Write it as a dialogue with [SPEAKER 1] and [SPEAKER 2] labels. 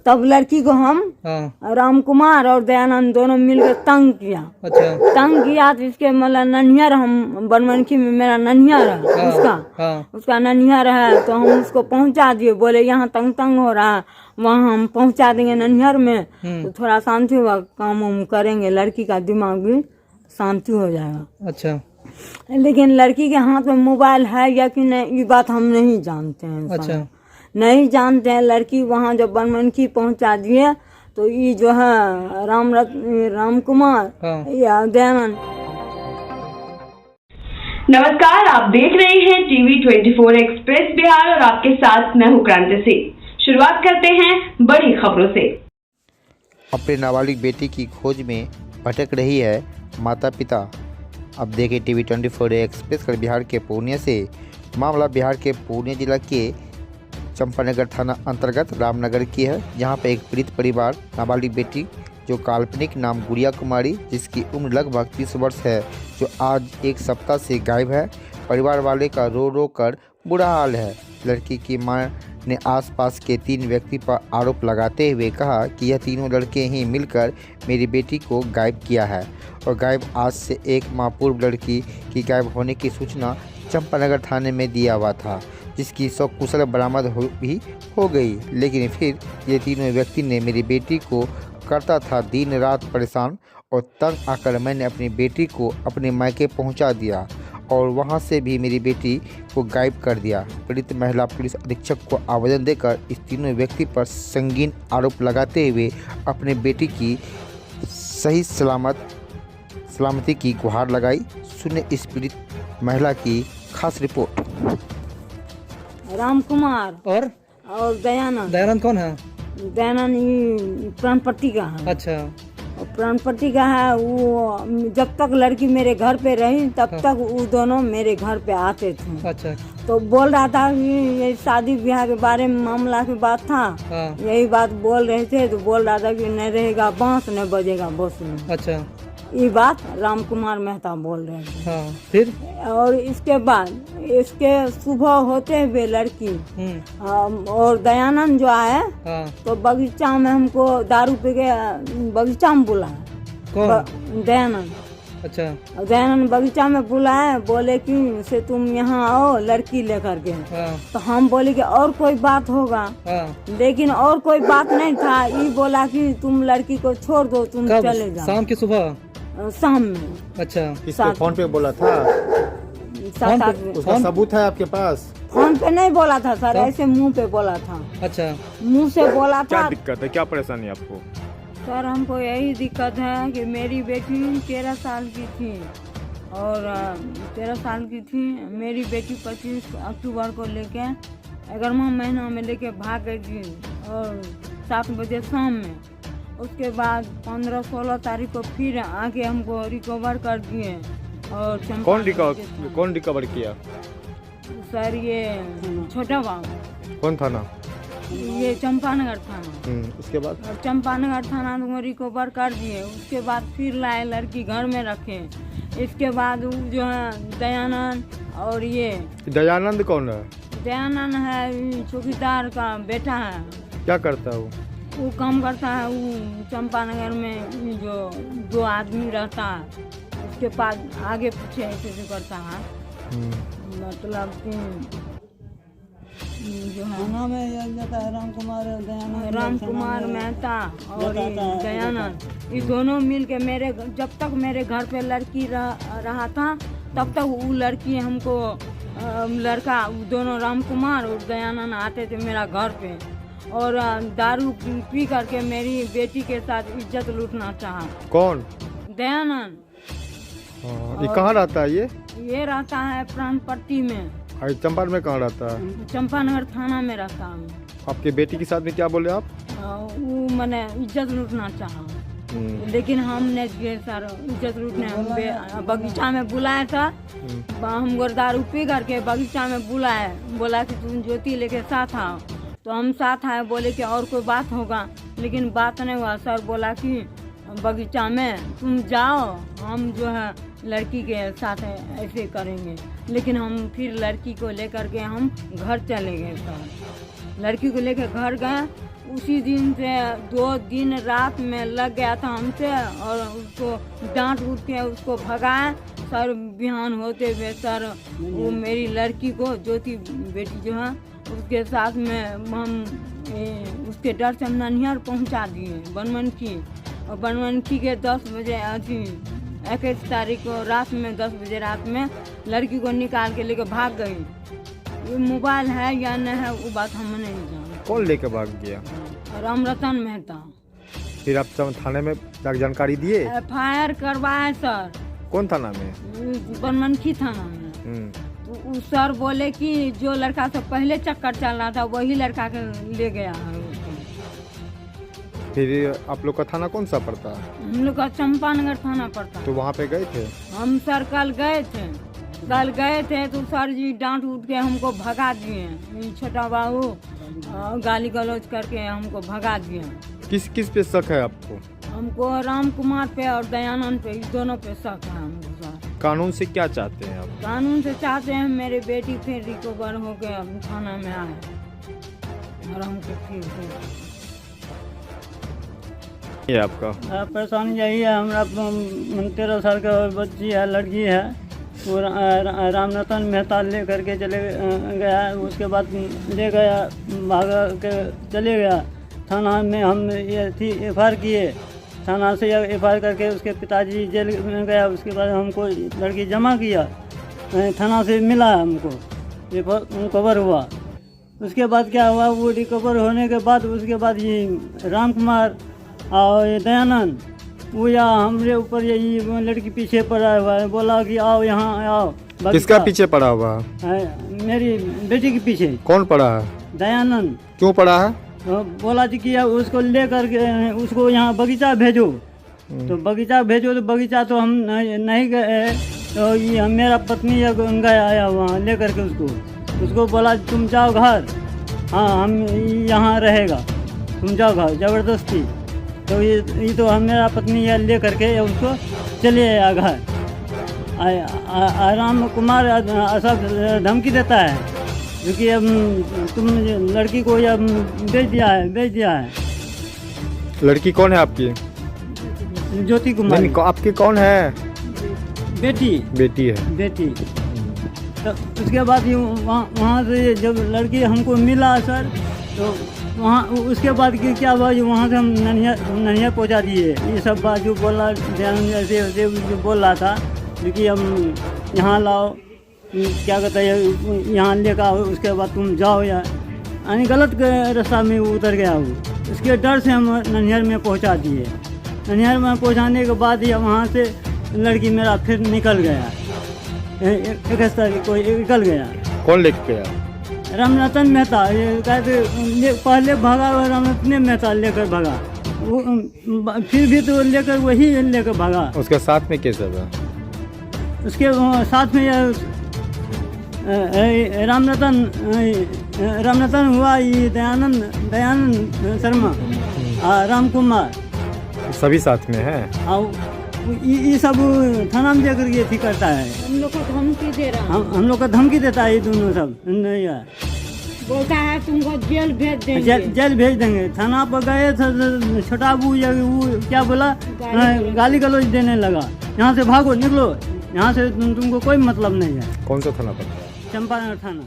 [SPEAKER 1] तब लड़की को हम राम कुमार और दयानंद दोनों मिलकर तंग किया।
[SPEAKER 2] अच्छा।
[SPEAKER 1] तंग किया तो इसके मतलब ननिहार, हम बनमनखी में मेरा ननिहार है उसका ननिहार है, तो हम उसको पहुंचा दिए। बोले यहाँ तंग हो रहा है, वहाँ हम पहुंचा देंगे ननिहार में, तो थोड़ा शांति होगा, काम हम करेंगे, लड़की का दिमाग भी शांति हो जाएगा।
[SPEAKER 2] अच्छा।
[SPEAKER 1] लेकिन लड़की के हाथ में मोबाइल है या कि नहीं, ये बात हम नहीं जानते हैं।
[SPEAKER 2] अच्छा।
[SPEAKER 1] नहीं जानते हैं। लड़की वहाँ जब बनमनखी पहुँचा दिए तो ये जो है राम कुमार या दयानंद।
[SPEAKER 3] नमस्कार, आप देख रहे हैं टीवी 24 एक्सप्रेस बिहार और आपके साथ मैं हूँ क्रांति सिंह। शुरुआत करते हैं बड़ी खबरों से।
[SPEAKER 4] अपने नाबालिग बेटी की खोज में भटक रही है माता पिता। अब देखें टीवी 24 एक्सप्रेस कर बिहार के पूर्णिया से। मामला बिहार के पूर्णिया जिला के चंपानगर थाना अंतर्गत रामनगर की है, जहां पर एक पीड़ित परिवार नाबालिग बेटी जो काल्पनिक नाम गुड़िया कुमारी, जिसकी उम्र लगभग 30 वर्ष है, जो आज एक सप्ताह से गायब है। परिवार वाले का रो रो कर बुरा हाल है। लड़की की मां ने आसपास के 3 व्यक्ति पर आरोप लगाते हुए कहा कि यह तीनों लड़के ही मिलकर मेरी बेटी को गायब किया है और गायब आज से 1 माह पूर्व लड़की की गायब होने की सूचना चंपानगर थाने में दिया हुआ था, जिसकी सकुशल बरामद भी हो गई। लेकिन फिर ये तीनों व्यक्ति ने मेरी बेटी को करता था दिन रात परेशान और तंग आकर मैंने अपनी बेटी को अपने मायके पहुंचा दिया और वहां से भी मेरी बेटी को गायब कर दिया। पीड़ित महिला पुलिस अधीक्षक को आवेदन देकर इस तीनों व्यक्ति पर संगीन आरोप लगाते हुए अपने बेटी की सही सलामती की गुहार लगाई। सुने इस पीड़ित महिला की खास रिपोर्ट।
[SPEAKER 1] राम कुमार
[SPEAKER 2] और
[SPEAKER 1] दयानंद
[SPEAKER 2] कौन है?
[SPEAKER 1] दयानंद प्राणपट्टी का है।
[SPEAKER 2] अच्छा।
[SPEAKER 1] और प्राणपट्टी का है। वो जब तक लड़की मेरे घर पे रही तब तक वो दोनों मेरे घर पे आते थे।
[SPEAKER 2] अच्छा।
[SPEAKER 1] तो बोल रहा था कि ये शादी ब्याह के बारे में मामला की बात था। यही बात बोल रहे थे, तो बोल रहा था कि नहीं रहेगा बांस न बजेगा बसुन। अच्छा। ये बात राम कुमार मेहता बोल रहे थे।
[SPEAKER 2] फिर
[SPEAKER 1] और इसके बाद इसके सुबह होते हुए लड़की और दयानंद जो आए तो बगीचा में हमको दारू पी के बगीचा में बुलाया। दयानंद। अच्छा। दयानंद बगीचा में बुलाए, बोले कि से तुम यहाँ आओ लड़की लेकर के। तो हम बोले कि और कोई बात होगा, लेकिन और कोई बात नहीं था। ये बोला कि तुम लड़की को छोड़ दो, तुम चले जाओ।
[SPEAKER 2] शाम की सुबह?
[SPEAKER 1] शाम में।
[SPEAKER 2] अच्छा।
[SPEAKER 5] किसके फोन पे बोला था?
[SPEAKER 1] 7-8
[SPEAKER 5] उसका सबूत है आपके पास?
[SPEAKER 1] फोन पे नहीं बोला था सर, ऐसे मुंह पे बोला था।
[SPEAKER 2] अच्छा।
[SPEAKER 1] मुंह से बोला था।
[SPEAKER 5] क्या दिक्कत है, क्या परेशानी आपको?
[SPEAKER 1] सर हमको यही दिक्कत है कि मेरी बेटी 13 साल की थी और 13 साल की थी। मेरी बेटी 25 अक्टूबर को लेके 11वां महीना में लेके भाग गई थी और 7 बजे शाम में। उसके बाद 15-16 तारीख को फिर आके हमको रिकवर कर दिए। और
[SPEAKER 5] कौन रिकवर किया?
[SPEAKER 1] सर ये छोटा बाबू।
[SPEAKER 5] कौन थाना?
[SPEAKER 1] ये चंपानगर थाना।
[SPEAKER 5] उसके बाद
[SPEAKER 1] चंपानगर थाना को रिकवर कर दिए। उसके बाद फिर लाए लड़की घर में रखे। इसके बाद जो है दयानंद और ये।
[SPEAKER 5] दयानंद कौन है?
[SPEAKER 1] दयानंद है चौकीदार का बेटा है।
[SPEAKER 5] क्या करता है
[SPEAKER 1] वो काम करता है। वो चंपानगर में जो 2 आदमी रहता है उसके पास आगे पीछे ऐसे करता है। मतलब जो है नाम है राम कुमार मेहता और दयानंद। ये दोनों मिल के जब तक मेरे घर पे लड़की रहा था तब तक वो लड़की हमको लड़का दोनों राम कुमार और दयानंद आते थे मेरा घर पे और दारू पी करके मेरी बेटी के साथ इज्जत लूटना चाहा।
[SPEAKER 5] कौन?
[SPEAKER 1] दयानंद।
[SPEAKER 5] ये कहाँ रहता है?
[SPEAKER 1] ये रहता है प्राणपट्टी में।
[SPEAKER 5] चंपानगर में कहाँ रहता है?
[SPEAKER 1] चंपानगर थाना में रहता हूँ।
[SPEAKER 5] आपके बेटी के साथ में क्या बोले आप?
[SPEAKER 1] वो मैंने इज्जत लूटना चाहा, लेकिन हमने सर इज्जत लूटने बगीचा में बुलाया था। हम दारू पी करके बगीचा में बुलाए, बोला कि तुम ज्योति लेके साथ आओ। तो हम साथ आए, बोले कि और कोई बात होगा, लेकिन बात नहीं हुआ। सर बोला कि बगीचा में तुम जाओ, हम जो है लड़की के साथ ऐसे करेंगे। लेकिन हम फिर लड़की को लेकर के हम घर चले गए। सर लड़की को लेकर घर गए। उसी दिन से 2 दिन रात में लग गया था हमसे और उसको डांट उठ के उसको भगाए। सर बिहान होते हुए सर वो मेरी लड़की को ज्योति बेटी जो है उसके साथ में हम उसके डर से हम ननिहाल पहुंचा दिए बनमनखी। और बनमनखी के 10 बजे 21 तारीख को रात में 10 बजे रात में लड़की को निकाल के लेकर भाग गई। ये मोबाइल है या नहीं है वो बात हम नहीं जानते।
[SPEAKER 5] कौन लेके भाग गया?
[SPEAKER 1] रामरतन मेहता।
[SPEAKER 5] फिर आप थाने में जाकर जानकारी दिए?
[SPEAKER 1] FIR करवाए सर।
[SPEAKER 5] कौन थाना में?
[SPEAKER 1] बनमनखी थाना में। तो उस सर बोले कि जो लड़का से पहले चक्कर चल रहा था वही लड़का के ले गया है।
[SPEAKER 5] फिर आप लोग का थाना कौन सा पड़ता है?
[SPEAKER 1] हम लोग का चंपानगर थाना पड़ता है।
[SPEAKER 5] तो वहाँ पे गए थे?
[SPEAKER 1] हम सर कल गए थे तो सर जी डांट उठ के हमको भगा दिए। छोटा बाबू गाली गलौज करके हमको भगा दिए।
[SPEAKER 5] किस पे शक है आपको?
[SPEAKER 1] हमको राम कुमार पे और दयानंद पे, इस दोनों पे शक है हमको सर।
[SPEAKER 5] कानून से क्या चाहते हैं आप?
[SPEAKER 1] कानून से चाहते हैं मेरे बेटी फिर रिकवर होके थाना में आए और हमको फिर
[SPEAKER 5] ये आपका
[SPEAKER 2] परेशानी यही है। हमारा 13 साल का बच्ची है, लड़की है। वो रामरतन मेहता ले करके चले गया। उसके बाद ले गया भाग के चले गया। थाना में हम ये थी FIR किए। थाना से FIR करके उसके पिताजी जेल में गया। उसके बाद हमको लड़की जमा किया, थाना से मिला हमको, रिकवर हुआ। उसके बाद क्या हुआ, वो रिकवर होने के बाद उसके बाद ये राम कुमार और ये दयानंद वो या हमरे ऊपर यही लड़की पीछे पड़ा हुआ है। बोला कि आओ यहाँ आओ।
[SPEAKER 5] किसका पीछे पड़ा हुआ है?
[SPEAKER 2] मेरी बेटी के पीछे।
[SPEAKER 5] कौन पड़ा है?
[SPEAKER 2] दयानंद।
[SPEAKER 5] क्यों पड़ा है?
[SPEAKER 2] बोला जी कि उसको लेकर के उसको यहाँ बगीचा भेजो। तो बगीचा भेजो तो बगीचा तो हम नहीं गए। तो ये मेरा पत्नी गया आया वहाँ लेकर के उसको बोला तुम जाओ घर, हाँ हम यहाँ रहेगा, तुम जाओ घर ज़बरदस्ती। तो ये तो हम मेरा पत्नी ये ले करके उसको चले आया घर। राम कुमार सब धमकी देता है क्योंकि अब तुम लड़की को अब बेच दिया है।
[SPEAKER 5] लड़की कौन है आपकी?
[SPEAKER 2] ज्योति कुमार।
[SPEAKER 5] आपकी कौन है? बेटी है। बेटी।
[SPEAKER 2] तो उसके बाद वहाँ से जब लड़की हमको मिला सर, तो वहाँ उसके बाद क्या हुआ, वहाँ से हम ननिहाल पहुँचा दिए। ये सब बात जो बोल रहा जैसे जो बोल रहा था क्योंकि हम यहाँ लाओ, क्या कहता है यहाँ लेकर आओ, उसके बाद तुम जाओ या यानी गलत रास्ता में वो उतर गया। वो उसके डर से हम ननिहाल में पहुँचा दिए। ननिहाल में पहुँचाने के बाद ही वहाँ से लड़की मेरा फिर निकल गया। 21 तारीख को निकल गया।
[SPEAKER 5] कौन लेके गया?
[SPEAKER 2] रामरतन मेहता। ये कहते पहले भागा हुआ रामरतन मेहता लेकर भागा, वो फिर भी तो लेकर वही लेकर भागा।
[SPEAKER 5] उसके साथ में कैसे हुआ? उसके
[SPEAKER 2] साथ में रामरतन हुआ, ये दयानंद शर्मा, राम कुमार
[SPEAKER 5] सभी साथ में है।
[SPEAKER 2] ये सब थाना में जाकर ये करता है।
[SPEAKER 1] हम लोग को धमकी दे रहा है।
[SPEAKER 2] हम लोग का धमकी देता है ये दोनों सब। नहीं है,
[SPEAKER 1] बोलता है तुमको जेल भेज देंगे।
[SPEAKER 2] जेल भेज देंगे। थाना पर गए थे, छोटा बू या वो क्या बोला, गाली गलौज देने लगा, यहाँ से भागो निकलो, यहाँ से तुमको कोई मतलब नहीं है।
[SPEAKER 5] कौन सा थाना पड़ता है?
[SPEAKER 2] चंपानगर थाना।